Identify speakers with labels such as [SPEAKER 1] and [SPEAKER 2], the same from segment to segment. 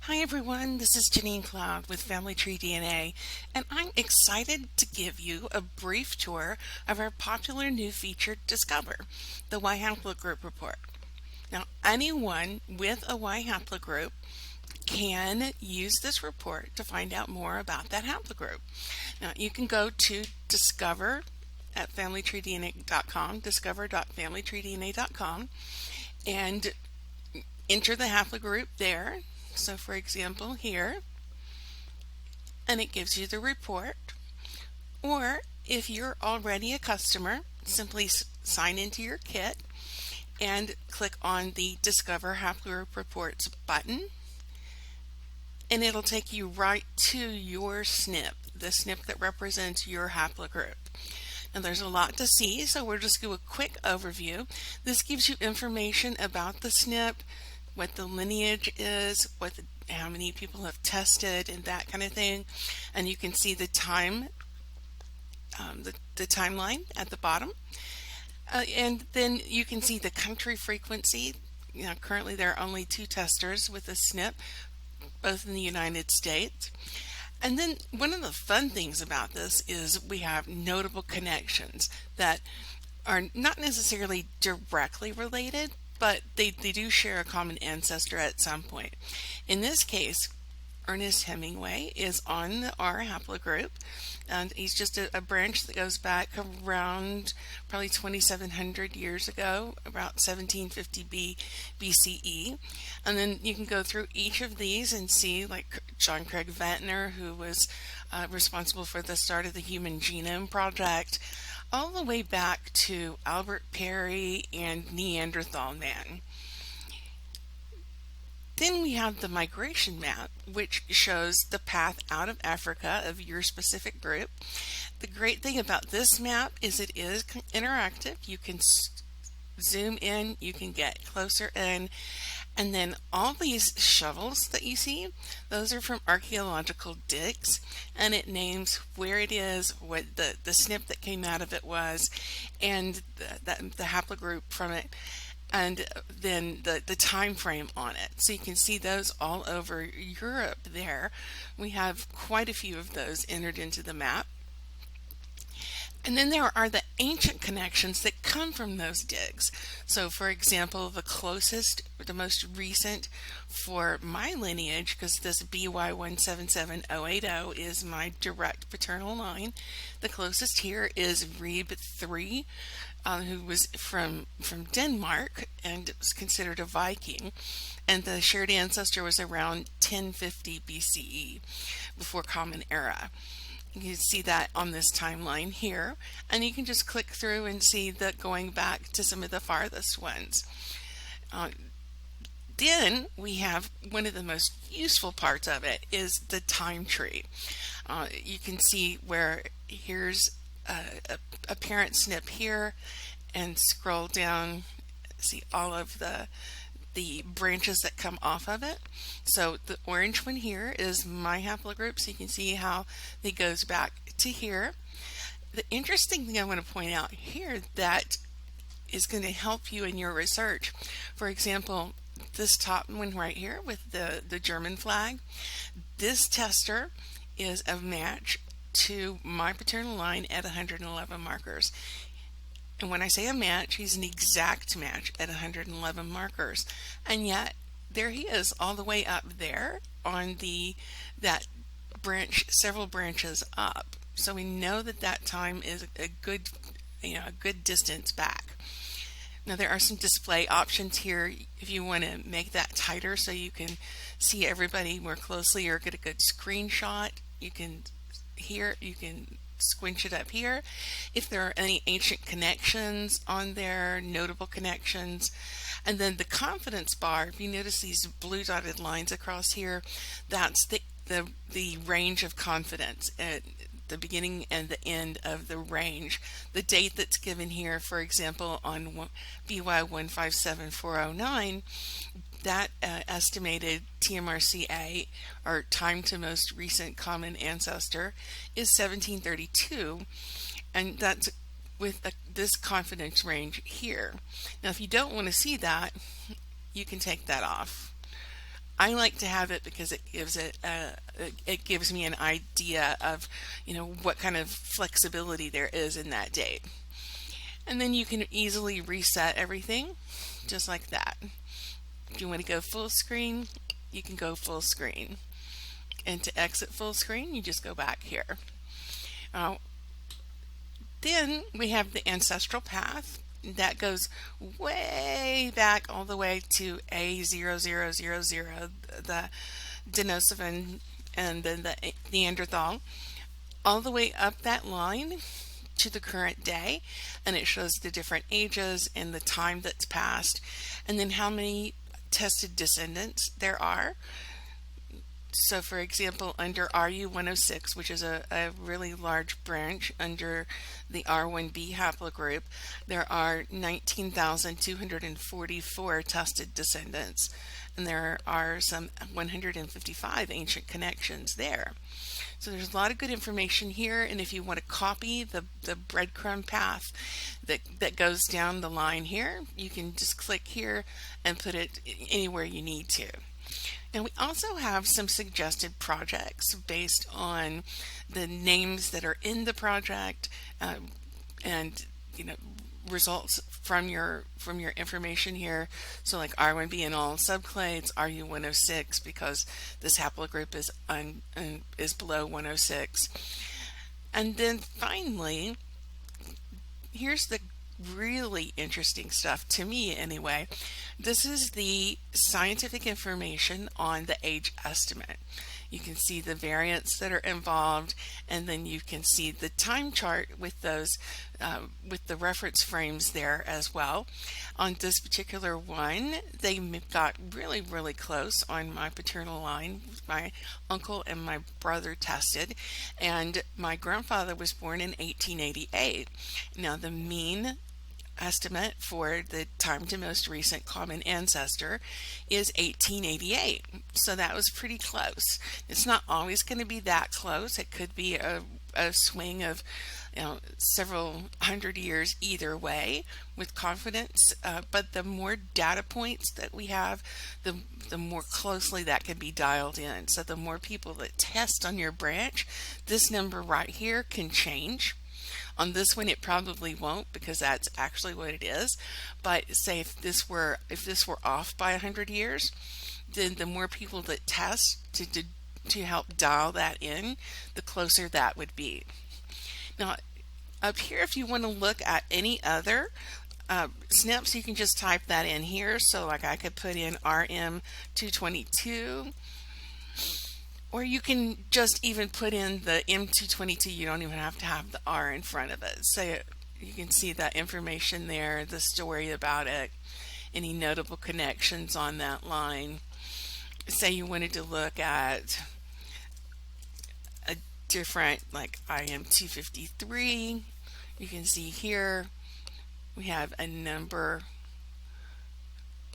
[SPEAKER 1] Hi everyone, this is Janine Cloud with FamilyTreeDNA, and I'm excited to give you a brief tour of our popular new feature, Discover, the Y haplogroup report. Now, anyone with a Y haplogroup can use this report to find out more about that haplogroup. Now, you can go to Discover at FamilyTreeDNA.com, discover.familytreedna.com, and enter the haplogroup there. So for example here, and it gives you the report. Or if you're already a customer, simply sign into your kit and click on the Discover Haplogroup Reports button, and it'll take you right to your SNP, the SNP that represents your haplogroup. Now there's a lot to see, so we'll just do a quick overview. This gives you information about the SNP, what the lineage is, how many people have tested, and that kind of thing. And you can see the time, the timeline at the bottom. And then you can see the country frequency. Currently there are only 2 testers with the SNP, both in the United States. And then one of the fun things about this is we have notable connections that are not necessarily directly related, but they do share a common ancestor at some point. In this case, Ernest Hemingway is on our haplogroup, and he's just a branch that goes back around probably 2,700 years ago, about 1750 BCE. And then you can go through each of these and see, like John Craig Ventnor, who was responsible for the start of the Human Genome Project, all the way back to Albert Perry and Neanderthal man. Then we have the migration map, which shows the path out of Africa of your specific group. The great thing about this map is it is interactive. You can zoom in, you can get closer in, and then all these shovels that you see, those are from archaeological digs, and it names where it is, what the SNP that came out of it was, and the haplogroup from it, and then the time frame on it. So you can see those all over Europe there. We have quite a few of those entered into the map. And then there are the ancient connections that come from those digs. So for example, the closest, the most recent for my lineage, because this BY177080 is my direct paternal line, the closest here is Rebe 3, who was from Denmark and was considered a Viking. And the shared ancestor was around 1050 BCE, before Common Era. You can see that on this timeline here, and you can just click through and see that going back to some of the farthest ones. Then we have one of the most useful parts of it is the time tree. You can see where here's a parent SNP here, and scroll down, see all of the branches that come off of it. So the orange one here is my haplogroup, so you can see how it goes back to here. The interesting thing I want to point out here that is going to help you in your research, for example, this top one right here with the German flag, this tester is a match to my paternal line at 111 markers. And when I say a match, he's an exact match at 111 markers. And yet, there he is all the way up there on that branch, several branches up. So we know that time is a good distance back. Now there are some display options here if you want to make that tighter so you can see everybody more closely or get a good screenshot. You can squinch it up here. If there are any ancient connections on there, notable connections, and then the confidence bar, if you notice these blue dotted lines across here, that's the range of confidence at the beginning and the end of the range. The date that's given here, for example, on BY157409, that estimated TMRCA, or time to most recent common ancestor, is 1732, and that's with this confidence range here. Now if you don't want to see that, you can take that off. I like to have it because it gives me an idea of, what kind of flexibility there is in that date. And then you can easily reset everything just like that. If you want to go full screen, you can go full screen. And to exit full screen, you just go back here. Uh, then we have the ancestral path. That goes way back all the way to A0000, the Denisovan, and then the Neanderthal, all the way up that line to the current day, and it shows the different ages and the time that's passed, and then how many tested descendants there are. So for example, under RU106, which is a really large branch under the R1b haplogroup, there are 19,244 tested descendants, and there are some 155 ancient connections there. So there's a lot of good information here, and if you want to copy the breadcrumb path that goes down the line here, you can just click here and put it anywhere you need to. And we also have some suggested projects based on the names that are in the project, and results from your information here. So like R1b and all subclades, RU106 because this haplogroup is below 106. And then finally, here's the really interesting stuff, to me anyway. This is the scientific information on the age estimate. You can see the variants that are involved, and then you can see the time chart with those with the reference frames there as well. On this particular one, they got really close on my paternal line. My uncle and my brother tested, and my grandfather was born in 1888. Now the mean estimate for the time to most recent common ancestor is 1888. So that was pretty close. It's not always going to be that close. It could be a swing of several hundred years either way with confidence, but the more data points that we have, the more closely that can be dialed in. So the more people that test on your branch, this number right here can change. On this one, it probably won't because that's actually what it is. But say if this were off by 100 years, then the more people that test to help dial that in, the closer that would be. Now, up here, if you want to look at any other SNPs, you can just type that in here. So like I could put in RM222. Or you can just even put in the M222. You don't even have to have the R in front of it. So you can see that information there, the story about it, any notable connections on that line. Say you wanted to look at a different, like IM253. You can see here we have a number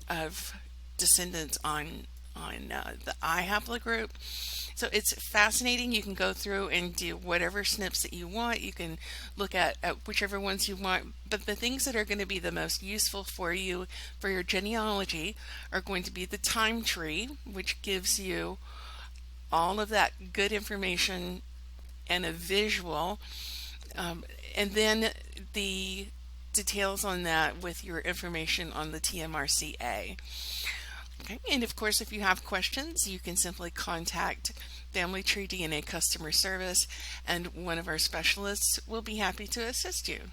[SPEAKER 1] of descendants on the I haplogroup. So it's fascinating. You can go through and do whatever SNPs that you want. You can look at whichever ones you want. But the things that are going to be the most useful for you for your genealogy are going to be the time tree, which gives you all of that good information and a visual. And then the details on that with your information on the TMRCA. Okay. And of course, if you have questions, you can simply contact FamilyTreeDNA customer service, and one of our specialists will be happy to assist you.